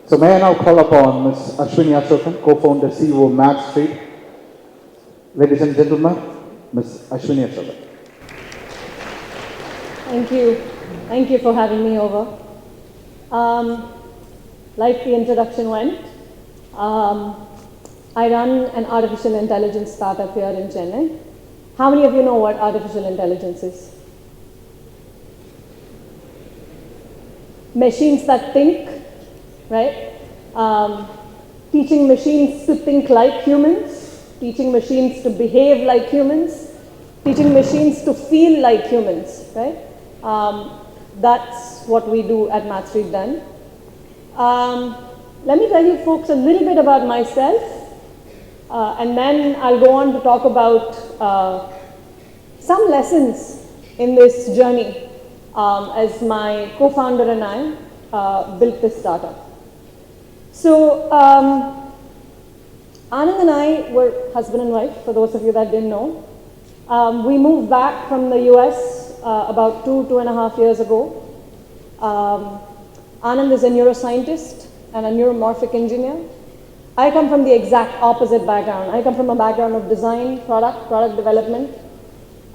So may I now call upon Ms. Ashwini Asokan, co-founder, CEO of Max Street. Ladies and gentlemen, Ms. Ashwini Asokan. Thank you. Thank you for having me over. Like the introduction went, I run an artificial intelligence startup here in Chennai. How many of you know what artificial intelligence is? Machines that think, right? Teaching machines to think like humans, teaching machines to behave like humans, teaching machines to feel like humans, right? That's what we do at Math Street then. Let me tell you folks a little bit about myself, and then I'll go on to talk about some lessons in this journey as my co-founder and I built this startup. So Anand and I were husband and wife, for those of you that didn't know. We moved back from the US about 2.5 years ago. Anand is a neuroscientist and a neuromorphic engineer. I come from the exact opposite background. I come from a background of design, product development.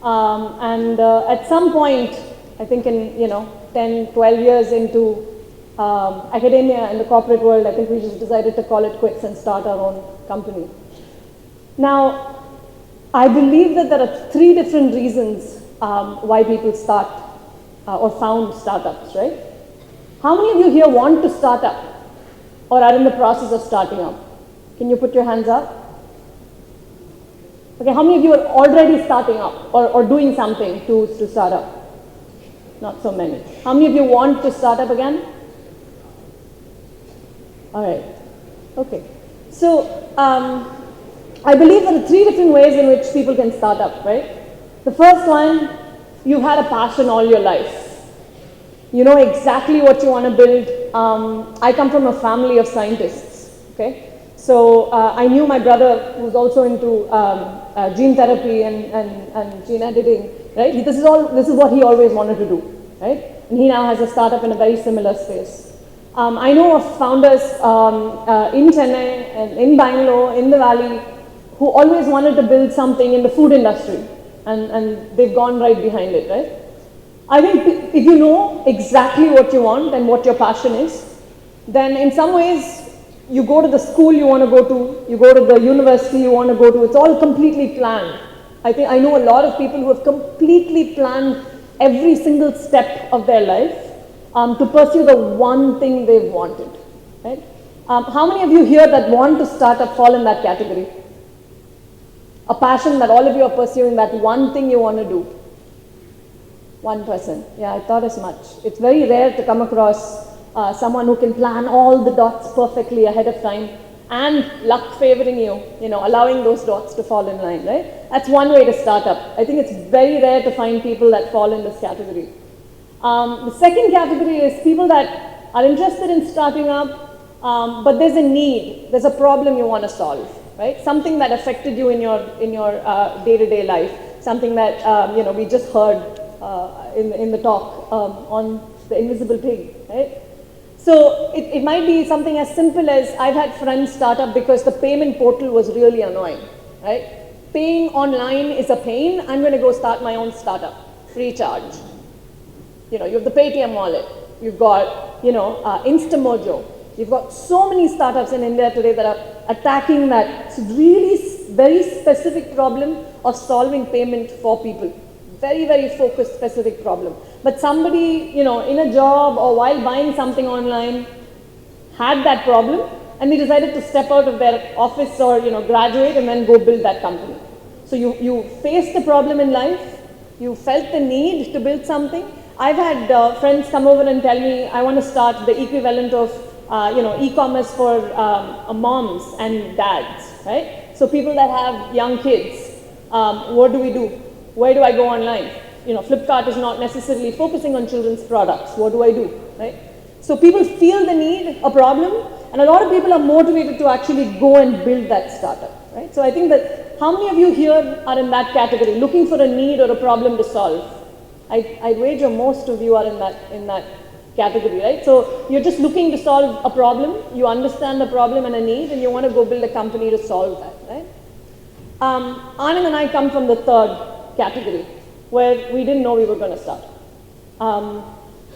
At some point, I think in 10, 12 years into academia and the corporate world, I think we just decided to call it quits and start our own company. Now, I believe that there are 3 different reasons why people start or found startups, right? How many of you here want to start up or are in the process of starting up? Can you put your hands up? Okay, how many of you are already starting up or doing something to start up? Not so many. How many of you want to start up again? All right, okay. So I believe there are 3 different ways in which people can start up, right? The first one, you've had a passion all your life. You know exactly what you want to build. I come from a family of scientists, okay? So I knew my brother, who's also into gene therapy and gene editing, right? This is what he always wanted to do, right? And he now has a startup in a very similar space. I know of founders in Chennai and in Bangalore, in the Valley, who always wanted to build something in the food industry, and they've gone right behind it, right? I think if you know exactly what you want and what your passion is, then in some ways, you go to the school you want to go to, you go to the university you want to go to, it's all completely planned. I know a lot of people who have completely planned every single step of their life to pursue the one thing they've wanted, right? How many of you here that want to start up fall in that category? A passion that all of you are pursuing, that one thing you want to do. 1%. Yeah, I thought as much. It's very rare to come across someone who can plan all the dots perfectly ahead of time and luck favoring you, allowing those dots to fall in line, right? That's one way to start up. I think it's very rare to find people that fall in this category. The second category is people that are interested in starting up, but there's a need, there's a problem you want to solve, right? Something that affected you in your day-to-day life, something that we just heard in the talk on the invisible pig, right? So it might be something as simple as I've had friends start up because the payment portal was really annoying, right? Paying online is a pain. I'm going to go start my own startup, free charge. You have the Paytm wallet. You've got, InstaMojo. You've got so many startups in India today that are attacking that really very specific problem of solving payment for people. Very, very focused, specific problem. But somebody, in a job or while buying something online had that problem and they decided to step out of their office or, graduate and then go build that company. So you faced the problem in life, you felt the need to build something. I've had friends come over and tell me, I want to start the equivalent of, e-commerce for moms and dads, right? So people that have young kids, what do we do? Where do I go online? Flipkart is not necessarily focusing on children's products. What do I do, right? So people feel the need, a problem, and a lot of people are motivated to actually go and build that startup, right? So I think that how many of you here are in that category, looking for a need or a problem to solve? I'd wager most of you are in that category, right? So you're just looking to solve a problem, you understand the problem and a need, and you want to go build a company to solve that, right? Anand and I come from the third category, where we didn't know we were going to start.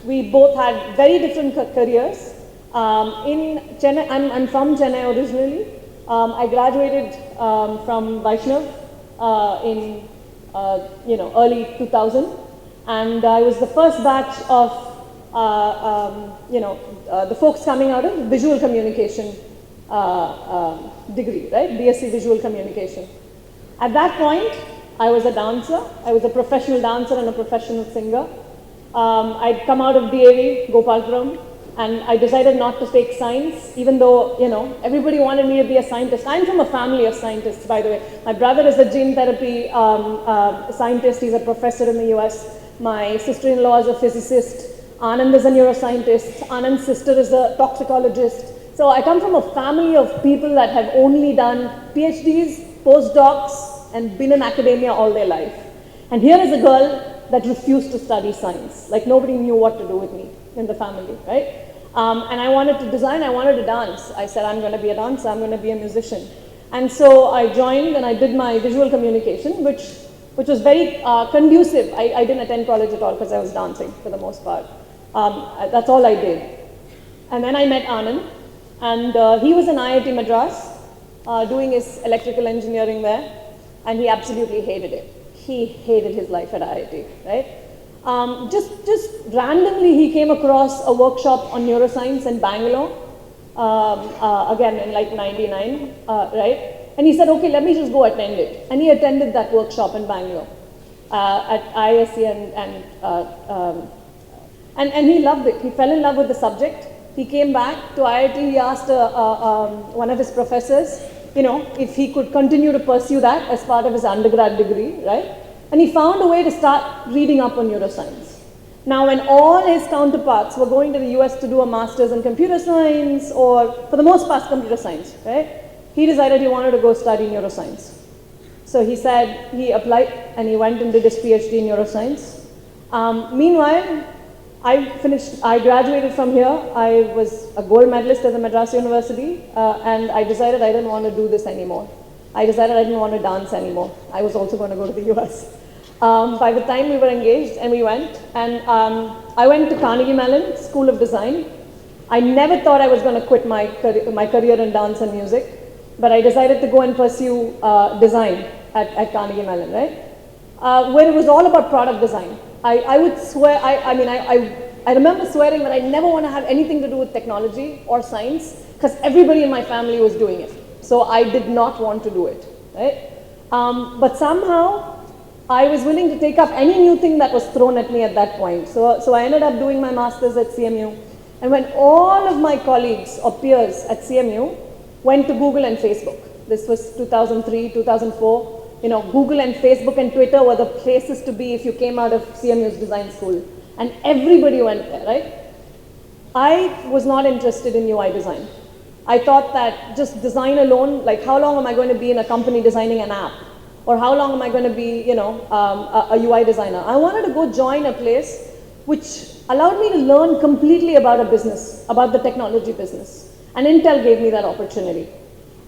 We both had very different careers. In Chennai, I'm from Chennai originally. I graduated from Vaishnav in early 2000, and I was the first batch of the folks coming out of visual communication degree, right? BSc Visual Communication. At that point, I was a dancer. I was a professional dancer and a professional singer. I'd come out of DAV, Gopalpuram, and I decided not to take science, even though, everybody wanted me to be a scientist. I'm from a family of scientists, by the way. My brother is a gene therapy scientist. He's a professor in the US. My sister-in-law is a physicist. Anand is a neuroscientist. Anand's sister is a toxicologist. So I come from a family of people that have only done PhDs, postdocs, and been in academia all their life. And here is a girl that refused to study science. Like nobody knew what to do with me in the family, right? And I wanted to design, I wanted to dance. I said, I'm going to be a dancer, I'm going to be a musician. And so I joined and I did my visual communication, which was very conducive. I didn't attend college at all because I was dancing for the most part. That's all I did. And then I met Anand, and he was in IIT Madras doing his electrical engineering there, and he absolutely hated it. He hated his life at IIT, right? Just randomly, he came across a workshop on neuroscience in Bangalore, again in like 99, right? And he said, okay, let me just go attend it. And he attended that workshop in Bangalore at ISC, and he loved it. He fell in love with the subject. He came back to IIT, he asked one of his professors, if he could continue to pursue that as part of his undergrad degree, right? And he found a way to start reading up on neuroscience. Now, when all his counterparts were going to the US to do a master's in computer science, or for the most part, computer science, right? He decided he wanted to go study neuroscience. So he said he applied and he went and did his PhD in neuroscience. Meanwhile, I graduated from here. I was a gold medalist at the Madras University, and I decided I didn't want to do this anymore. I decided I didn't want to dance anymore. I was also going to go to the US. By the time we were engaged and we went, and I went to Carnegie Mellon School of Design. I never thought I was going to quit my career in dance and music, but I decided to go and pursue design at Carnegie Mellon, right? Where it was all about product design. I would swear, I remember swearing that I never want to have anything to do with technology or science because everybody in my family was doing it. So I did not want to do it, right? But somehow I was willing to take up any new thing that was thrown at me at that point. So I ended up doing my master's at CMU. And when all of my colleagues or peers at CMU went to Google and Facebook, this was 2003, 2004, Google and Facebook and Twitter were the places to be if you came out of CMU's design school. And everybody went there, right? I was not interested in UI design. I thought that just design alone, like how long am I going to be in a company designing an app? Or how long am I going to be, a UI designer? I wanted to go join a place which allowed me to learn completely about a business, about the technology business. And Intel gave me that opportunity.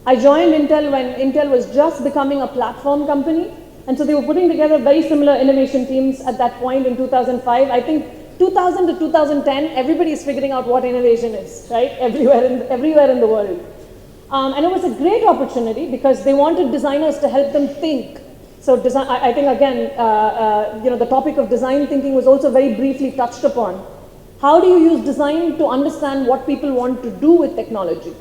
I joined Intel when Intel was just becoming a platform company. And so they were putting together very similar innovation teams at that point in 2005. I think 2000 to 2010, everybody is figuring out what innovation is, right? Everywhere in the world. And it was a great opportunity because they wanted designers to help them think. So design, I think again, the topic of design thinking was also very briefly touched upon. How do you use design to understand what people want to do with technology?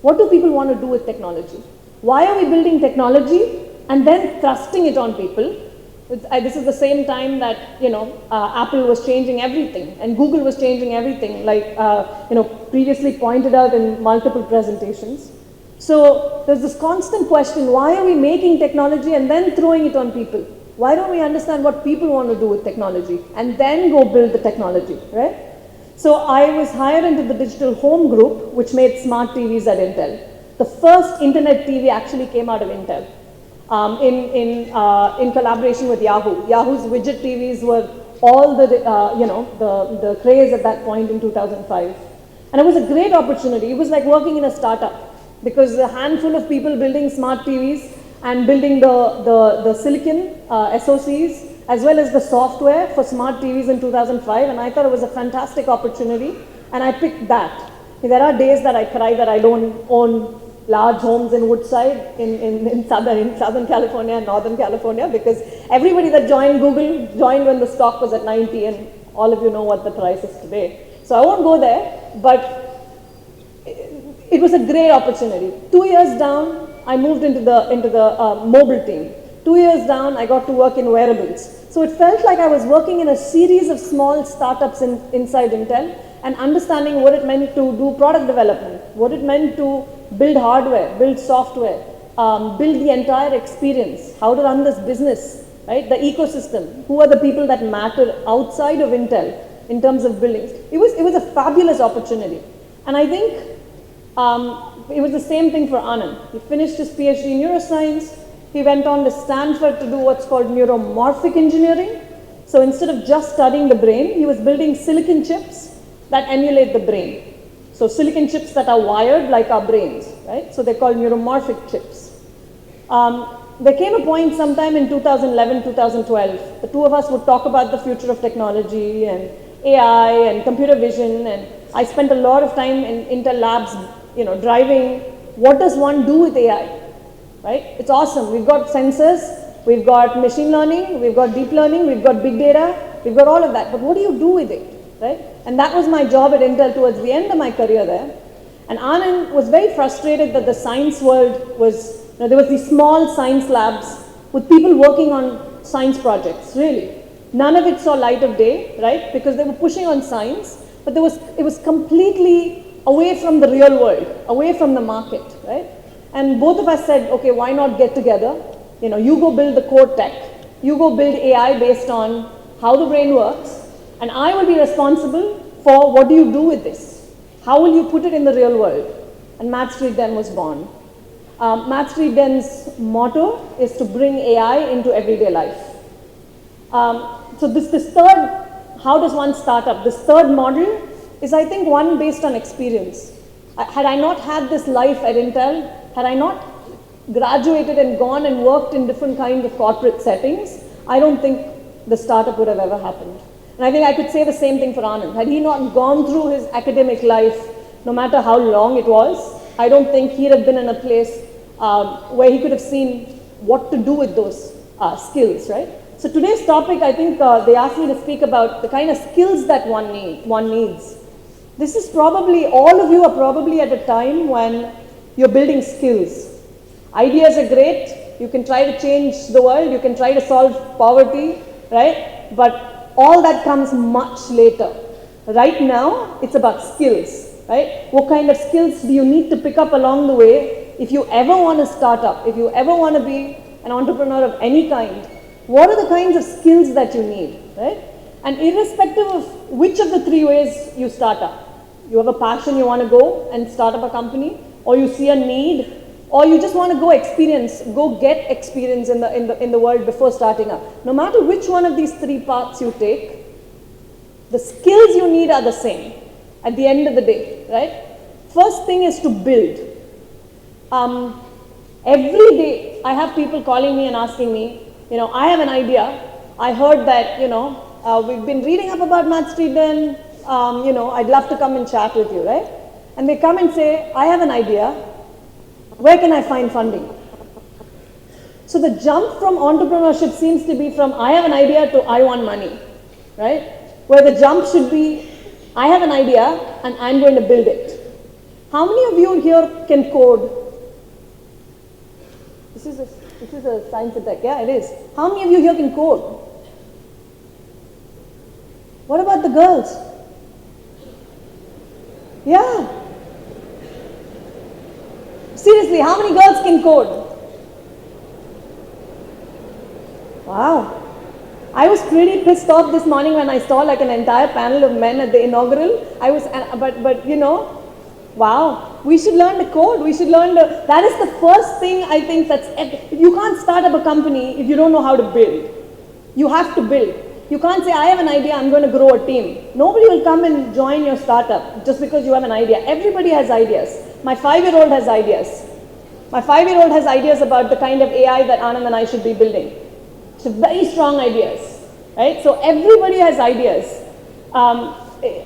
What do people want to do with technology? Why are we building technology and then thrusting it on people? This is the same time that, Apple was changing everything and Google was changing everything, like, previously pointed out in multiple presentations. So there's this constant question, why are we making technology and then throwing it on people? Why don't we understand what people want to do with technology and then go build the technology, right? So I was hired into the digital home group, which made smart TVs at Intel. The first internet TV actually came out of Intel. In collaboration with Yahoo. Yahoo's widget TVs were all the, the craze at that point in 2005. And it was a great opportunity. It was like working in a startup because a handful of people building smart TVs and building the silicon SoCs as well as the software for smart TVs in 2005. And I thought it was a fantastic opportunity. And I picked that. There are days that I cry that I don't own large homes in Woodside in Southern California and Northern California, because everybody that joined Google joined when the stock was at 90, and all of you know what the price is today. So I won't go there, but it was a great opportunity. 2 years down, I moved into the mobile team. 2 years down, I got to work in wearables. So it felt like I was working in a series of small startups inside Intel, and understanding what it meant to do product development, what it meant to build hardware, build software, build the entire experience, how to run this business, right? The ecosystem, who are the people that matter outside of Intel in terms of buildings. It was a fabulous opportunity. And I think it was the same thing for Anand. He finished his PhD in neuroscience. He went on to Stanford to do what's called neuromorphic engineering. So instead of just studying the brain, he was building silicon chips that emulate the brain. So silicon chips that are wired like our brains, right? So they're called neuromorphic chips. There came a point sometime in 2011, 2012, the two of us would talk about the future of technology and AI and computer vision, and I spent a lot of time in Intel labs, driving what does one do with AI, right? It's awesome. We've got sensors, we've got machine learning, we've got deep learning, we've got big data, we've got all of that, but what do you do with it? Right? And that was my job at Intel towards the end of my career there. And Anand was very frustrated that the science world was, there was these small science labs with people working on science projects, really. None of it saw light of day, right? Because they were pushing on science, but it was completely away from the real world, away from the market, right? And both of us said, okay, why not get together? You go build the core tech, you go build AI based on how the brain works, and I will be responsible for what do you do with this? How will you put it in the real world? And Math Street Den was born. Math Street Den's motto is to bring AI into everyday life. So this third, how does one start up? This third model is, I think, one based on experience. Had I not had this life at Intel, had I not graduated and gone and worked in different kinds of corporate settings, I don't think the startup would have ever happened. And I think I could say the same thing for Anand. Had he not gone through his academic life, no matter how long it was, I don't think he'd have been in a place where he could have seen what to do with those skills, right? So today's topic, I think they asked me to speak about the kind of skills that one needs. This is probably, all of you are probably at a time when you're building skills. Ideas are great. You can try to change the world. You can try to solve poverty, right? But all that comes much later. Right now, it's about skills, right? What kind of skills do you need to pick up along the way if you ever want to start up, if you ever want to be an entrepreneur of any kind? What are the kinds of skills that you need, right? And irrespective of which of the three ways you start up, you have a passion, you want to go and start up a company, or you see a need, or you just want to go get experience in the world before starting up. No matter which one of these three paths you take, the skills you need are the same at the end of the day, right? First thing is to build. Every day I have people calling me and asking me, I have an idea. I heard that, we've been reading up about Math Street Den, I'd love to come and chat with you, right? And they come and say, I have an idea. Where can I find funding? So the jump from entrepreneurship seems to be from I have an idea to I want money, right? Where the jump should be I have an idea and I'm going to build it. How many of you here can code? This is a science attack. Yeah, it is. How many of you here can code? What about the girls? Yeah. Seriously, how many girls can code? Wow. I was pretty pissed off this morning when I saw like an entire panel of men at the inaugural. I was, but wow. We should learn to code. We should learn to, that is the first thing I think you can't start up a company if you don't know how to build. You have to build. You can't say, I have an idea, I'm going to grow a team. Nobody will come and join your startup just because you have an idea. Everybody has ideas. My 5-year-old has ideas. My 5-year-old has ideas about the kind of AI that Anand and I should be building. So very strong ideas, right? So everybody has ideas.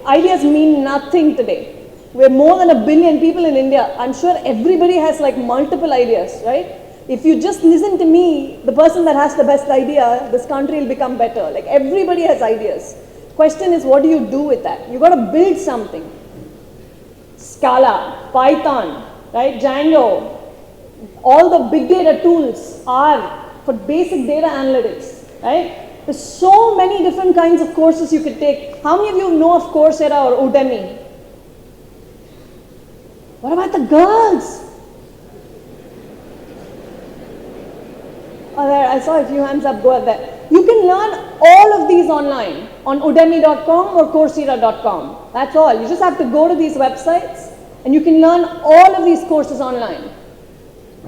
Ideas mean nothing today. We're more than 1 billion people in India. I'm sure everybody has like multiple ideas, right? If you just listen to me, the person that has the best idea, this country will become better. Like everybody has ideas. Question is, what do you do with that? You got to build something. Scala, Python, right? Django, all the big data tools are for basic data analytics, right? There's so many different kinds of courses you could take. How many of you know of Coursera or Udemy? What about the girls? Oh, there, I saw a few hands up, go there. You can learn all of these online on udemy.com or coursera.com. That's all. You just have to go to these websites and you can learn all of these courses online.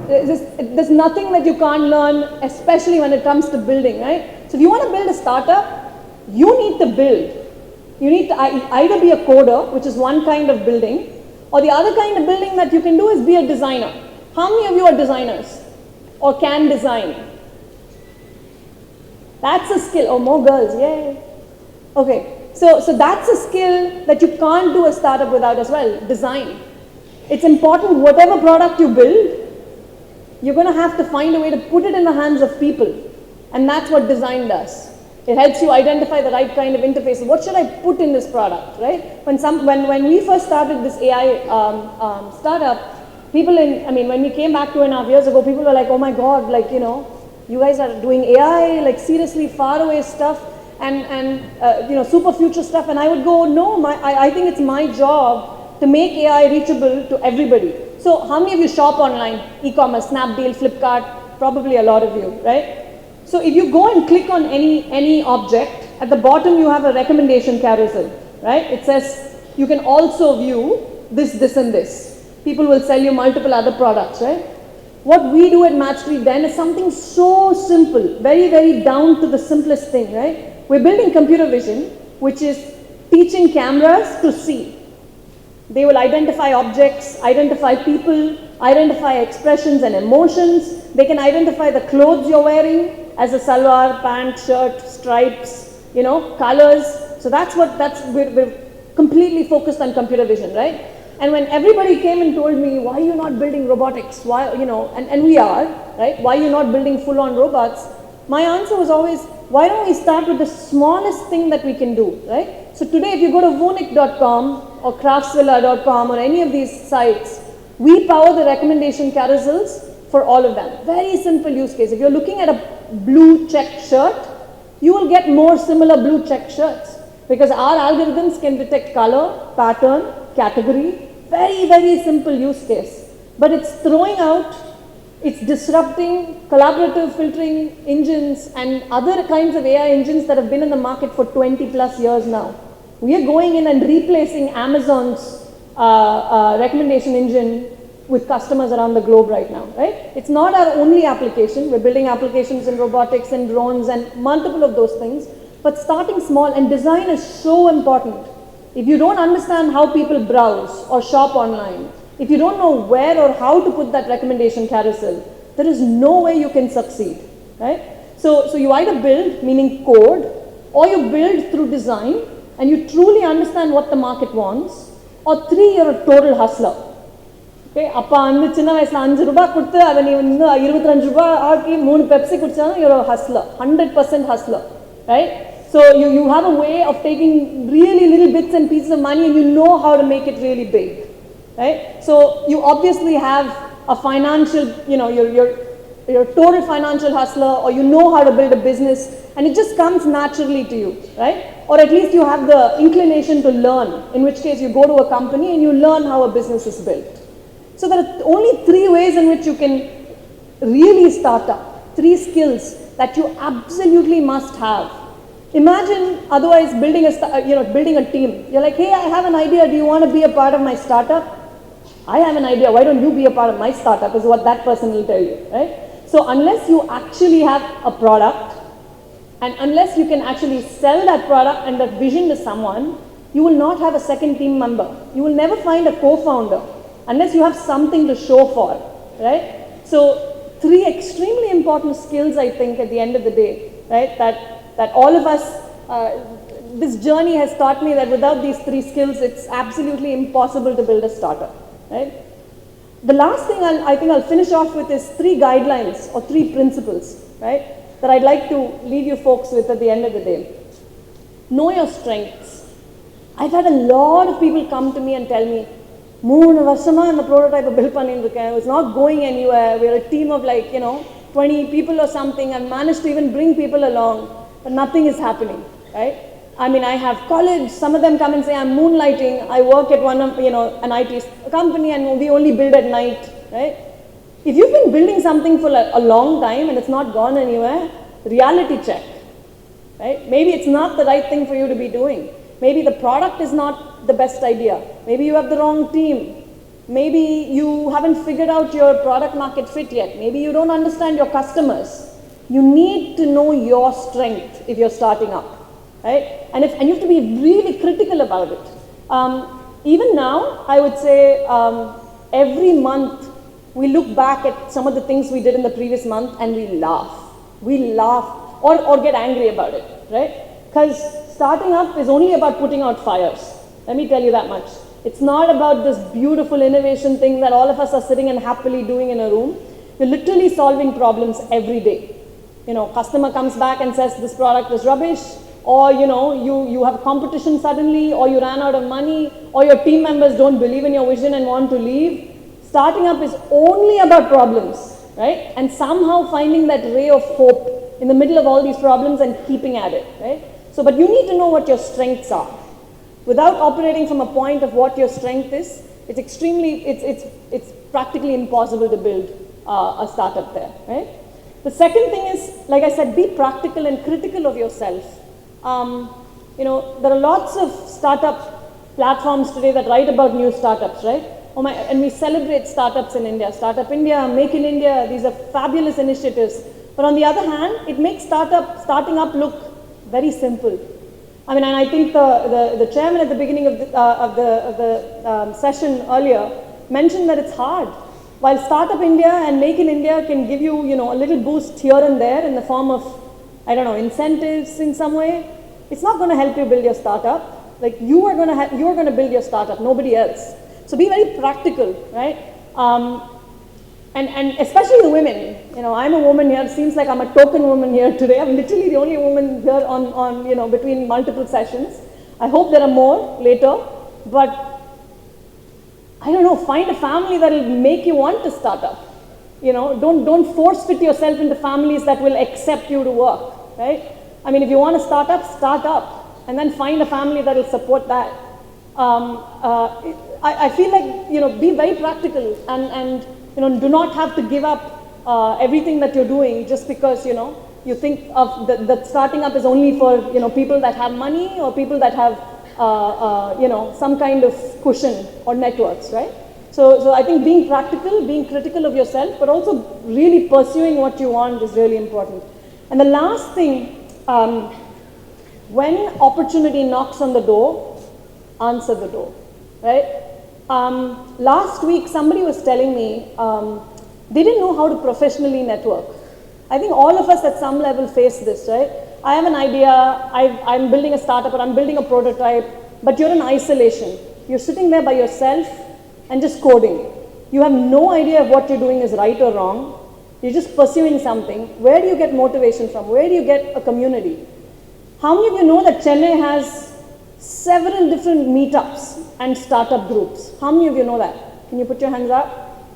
There's nothing that you can't learn, especially when it comes to building, right? So if you want to build a startup, you need to build. You need to either be a coder, which is one kind of building, or the other kind of building that you can do is be a designer. How many of you are designers or can design? That's a skill. Oh, more girls, yay. Okay, so that's a skill that you can't do a startup without as well, design. It's important, whatever product you build, you're going to have to find a way to put it in the hands of people. And that's what design does. It helps you identify the right kind of interface. What should I put in this product, right? When we first started this AI startup, when we came back 2.5 years ago, people were like, oh my God, like, you know, you guys are doing AI, like seriously far away stuff and super future stuff. And I would go, no, I think it's my job to make AI reachable to everybody. So how many of you shop online? E-commerce, Snapdeal, Flipkart, probably a lot of you, right? So if you go and click on any object, at the bottom you have a recommendation carousel, right? It says you can also view this and this. People will sell you multiple other products, right? What we do at Match3 then is something so simple, very, very down to the simplest thing, right? We're building computer vision, which is teaching cameras to see. They will identify objects, identify people, identify expressions and emotions. They can identify the clothes you're wearing as a salwar, pant, shirt, stripes, you know, colors. So we're completely focused on computer vision, right? And when everybody came and told me, why are you not building robotics? Why, you know, and we are, right? Why are you not building full-on robots? My answer was always, why don't we start with the smallest thing that we can do, right? So today, if you go to Vunic.com or Craftsvilla.com or any of these sites, we power the recommendation carousels for all of them. Very simple use case. If you're looking at a blue checked shirt, you will get more similar blue checked shirts because our algorithms can detect color, pattern, category. Very, very simple use case. But it's throwing out, it's disrupting collaborative filtering engines and other kinds of AI engines that have been in the market for 20 plus years now. We are going in and replacing Amazon's recommendation engine with customers around the globe right now, right? It's not our only application. We're building applications in robotics and drones and multiple of those things. But starting small, and design is so important. If you don't understand how people browse or shop online, if you don't know where or how to put that recommendation carousel, there is no way you can succeed, right? So you either build, meaning code, or you build through design, and you truly understand what the market wants, or 3, you're a total hustler. Okay, அப்பா வந்து சின்ன வயசுல 5 ரூபாய் கொடுத்து அதை நீ வந்து 25 ரூபாய் ஆக்கி 3 பெப்சி குடிச்சாலும் you're a hustler, 100% hustler, right? So you have a way of taking really little bits and pieces of money and you know how to make it really big, right? So you obviously have a financial, you know, you're a total financial hustler, or you know how to build a business and it just comes naturally to you, right? Or at least you have the inclination to learn, in which case you go to a company and you learn how a business is built. So there are only 3 ways in which you can really start up, 3 skills that you absolutely must have. Imagine otherwise building a team. You're like, hey, I have an idea. Do you want to be a part of my startup? I have an idea. Why don't you be a part of my startup? Is what that person will tell you, right? So unless you actually have a product, And unless you can actually sell that product and that vision to someone, you will not have a second team member. You will never find a co-founder unless you have something to show for, right? So 3 extremely important skills, I think, at the end of the day, right? That all of us, this journey has taught me that without these 3 skills, it's absolutely impossible to build a startup, right? The last thing I think I'll finish off with is 3 guidelines or 3 principles, right? That I'd like to leave you folks with at the end of the day. Know your strengths. I've had a lot of people come to me and tell me, "Moon varshama and the prototype built pannirukken. It's not going anywhere. We're a team of 20 people or something, and managed to even bring people along, but nothing is happening," right? I mean, I have college, some of them come and say, "I'm moonlighting, I work at one of, an IT company and we only build at night," right? If you've been building something for a long time and it's not gone anywhere, reality check, right? Maybe it's not the right thing for you to be doing. Maybe the product is not the best idea. Maybe you have the wrong team. Maybe you haven't figured out your product market fit yet. Maybe you don't understand your customers. You need to know your strength if you're starting up, right? And you have to be really critical about it. Even now, I would say every month we look back at some of the things we did in the previous month and we laugh. We laugh or get angry about it, right? Because starting up is only about putting out fires. Let me tell you that much. It's not about this beautiful innovation thing that all of us are sitting and happily doing in a room. You're literally solving problems every day. Customer comes back and says this product is rubbish, or you have competition suddenly, or you ran out of money, or your team members don't believe in your vision and want to leave. Starting up is only about problems, right? And somehow finding that ray of hope in the middle of all these problems and keeping at it, right? So, but you need to know what your strengths are. Without operating from a point of what your strength is, it's practically impossible to build a startup there, right? The second thing is, like I said, be practical and critical of yourself. There are lots of startup platforms today that write about new startups, right? And we celebrate startups in India. Startup India, Make in India, these are fabulous initiatives. But on the other hand, it makes starting up look very simple. And I think the chairman at the beginning of the session earlier mentioned that it's hard. While Startup India and Make in India can give you, a little boost here and there in the form of, incentives in some way, it's not going to help you build your startup. Like you are going to build your startup, nobody else. So be very practical, right? And especially the women. I'm a woman here. It seems like I'm a token woman here today. I'm literally the only woman here on between multiple sessions. I hope there are more later. But I don't know. Find a family that will make you want to start up. Don't force fit yourself into families that will accept you to work, right? If you want to start up, and then find a family that will support that. I feel like be very practical and do not have to give up everything that you're doing just because you think of that starting up is only for people that have money or people that have some kind of cushion or networks, right? So I think being practical, being critical of yourself, but also really pursuing what you want is really important. And the last thing, when opportunity knocks on the door, answer the door, right? Last week, somebody was telling me they didn't know how to professionally network. I think all of us at some level face this, right? I have an idea, I'm building a startup or I'm building a prototype, but you're in isolation. You're sitting there by yourself and just coding. You have no idea if what you're doing is right or wrong. You're just pursuing something. Where do you get motivation from? Where do you get a community? How many of you know that Chennai has several different meetups and startup groups? How many of you know that? Can you put your hands up?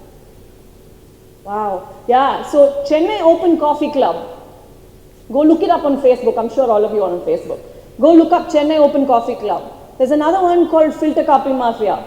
Wow. Yeah, so Chennai Open Coffee Club. Go look it up on Facebook. I'm sure all of you are on Facebook. Go look up Chennai Open Coffee Club. There's another one called Filter Coffee Mafia.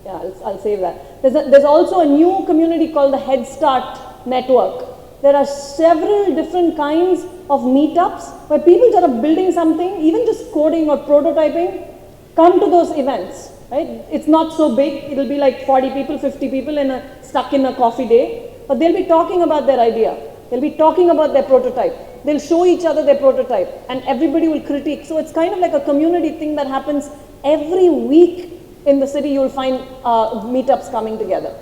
Yeah, I'll save that. There's also a new community called the Head Start Network. There are several different kinds of meetups where people that are building something, even just coding or prototyping, come to those events, right? It's not so big. It'll be like 40 people, 50 people stuck in a coffee day, but they'll be talking about their idea. They'll be talking about their prototype. they'll show each other their prototype and everybody will critique. So it's kind of like a community thing that happens every week in the city. You'll find meetups coming together.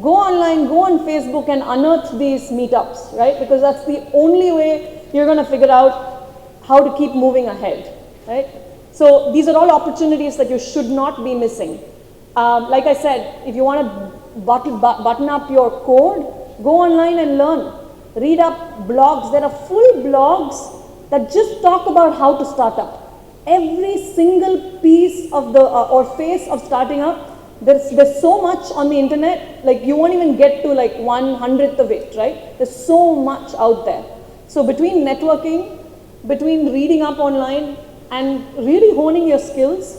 Go online, go on Facebook and unearth these meetups, right? Because that's the only way you're going to figure out how to keep moving ahead, right? So these are all opportunities that you should not be missing. Like I said, if you want to button up your code, go online and learn. Read up blogs. There are full blogs that just talk about how to start up. Every single piece of the or phase of starting up, there's so much on the internet, like you won't even get to like 1/100th of it, right? There's so much out there. So between networking, between reading up online and really honing your skills,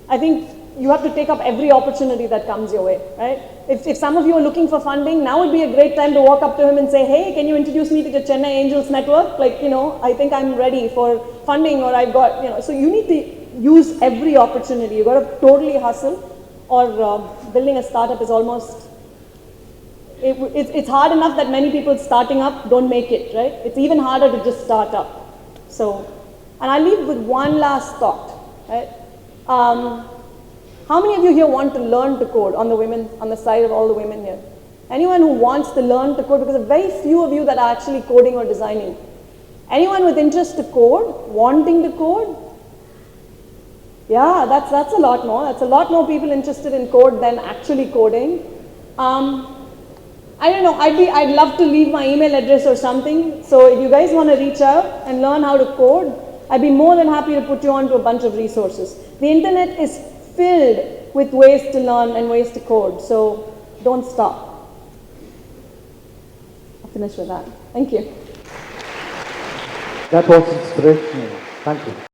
I think you have to take up every opportunity that comes your way, right? If some of you are looking for funding, now would be a great time to walk up to him and say, hey, can you introduce me to the Chennai Angels Network? Like, I think I'm ready for funding, or I've got, so you need to use every opportunity. You've got to totally hustle, or building a startup is almost, it's hard enough that many people starting up don't make it, right? It's even harder to just start up. So, and I'll leave with one last thought, right? How many of you here want to learn to code on the side of all the women here? Anyone who wants to learn to code? Because there are very few of you that are actually coding or designing. Anyone with interest to code, wanting to code? Yeah, that's a lot more. That's a lot more people interested in code than actually coding. I don't know, I'd love to leave my email address or something. So if you guys want to reach out and learn how to code, I'd be more than happy to put you on to a bunch of resources. The internet is filled with ways to learn and ways to code, so don't stop. I'll finish with that. Thank you. That was inspirational. Thank you.